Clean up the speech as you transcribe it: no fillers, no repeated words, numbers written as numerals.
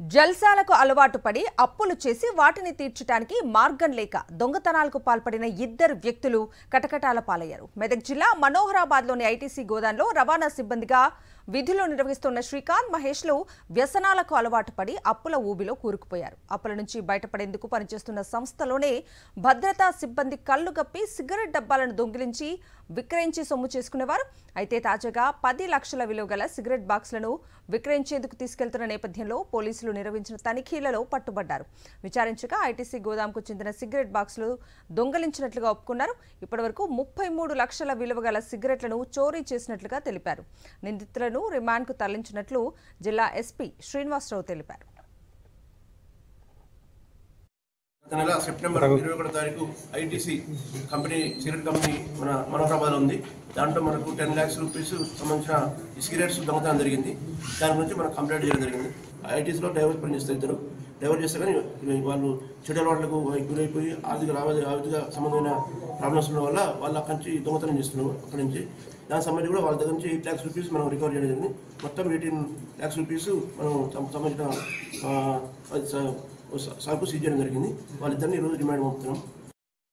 జల్సాలకు అలవాటు పడి అప్పులు చేసి వాటిని తీర్చడానికి మార్గం లేక దొంగతనాలకు పాల్పడిన ఇద్దరు వ్యక్తులు కటకటాల పాలయ్యారు. మెదక్ జిల్లా మనోహరాబాద్లోని ఐటీసీ గోదాంలో రవాణా సిబ్బందిగా విధులు నిర్వహిస్తున్న శ్రీకాంత్, మహేష్లు వ్యసనాలకు అలవాటు పడి అప్పుల ఊబిలో కూరుకుపోయారు. అప్పుల నుంచి బయటపడేందుకు పనిచేస్తున్న సంస్థలోనే భద్రతా సిబ్బంది కళ్లు గప్పి సిగరెట్ డబ్బాలను దొంగిలించి విక్రయించి సొమ్ము చేసుకునేవారు. అయితే తాజాగా 10 లక్షల విలువ గల సిగరెట్ బాక్సులను విక్రయించేందుకు తీసుకెళ్తున్న నేపథ్యంలో పోలీసులు నిర్వహించిన తనిఖీలలో పట్టుబడ్డారు. విచారించగా ఐటీసీ గోదాంకు చెందిన సిగరెట్ బాక్సులు దొంగలించినట్లుగా ఒప్పుకున్నారు. ఇప్పటివరకు 33 లక్షల విలువ గల సిగరెట్లను చోరీ చేసినట్లుగా తెలిపారు. నిందితులను రిమాండ్కు తరలించినట్లు జిల్లా ఎస్పీ శ్రీనివాసరావు తెలిపారు. నెల సెప్టెంబర్ 21 తారీఖు ఐటీసీ కంపెనీ సిగరెట్ కంపెనీ మన మనోహరాబాద్లో ఉంది. దాంట్లో మనకు 10 lakhs రూపీస్ సంబంధించిన సిగరెట్స్ దొంగతనం జరిగింది. దాని గురించి మనకు కంప్లైంట్ చేయడం జరిగింది. ఐటీసీలో డ్రైవర్ పనిచేస్తారు, ఇద్దరు డ్రైవర్ చేస్తే కానీ వాళ్ళు చెడు అలవాట్లకు గురైపోయి ఆర్థిక సంబంధమైన ప్రాబ్లమ్స్ ఉన్న వల్ల వాళ్ళు అక్కడి నుంచి దొంగతనం చేస్తున్నారు. అక్కడి నుంచి దానికి సంబంధించి కూడా వాళ్ళ దగ్గర నుంచి 8 lakhs రూపీస్ మనం రికవర్ చేయడం జరిగింది. మొత్తం 18 lakhs రూపీస్ మనం సంబంధించిన సరుకు సీజ్ చేయడం జరిగింది. వాళ్ళిద్దరిని ఈరోజు రిమాండ్ పంపుతున్నాం.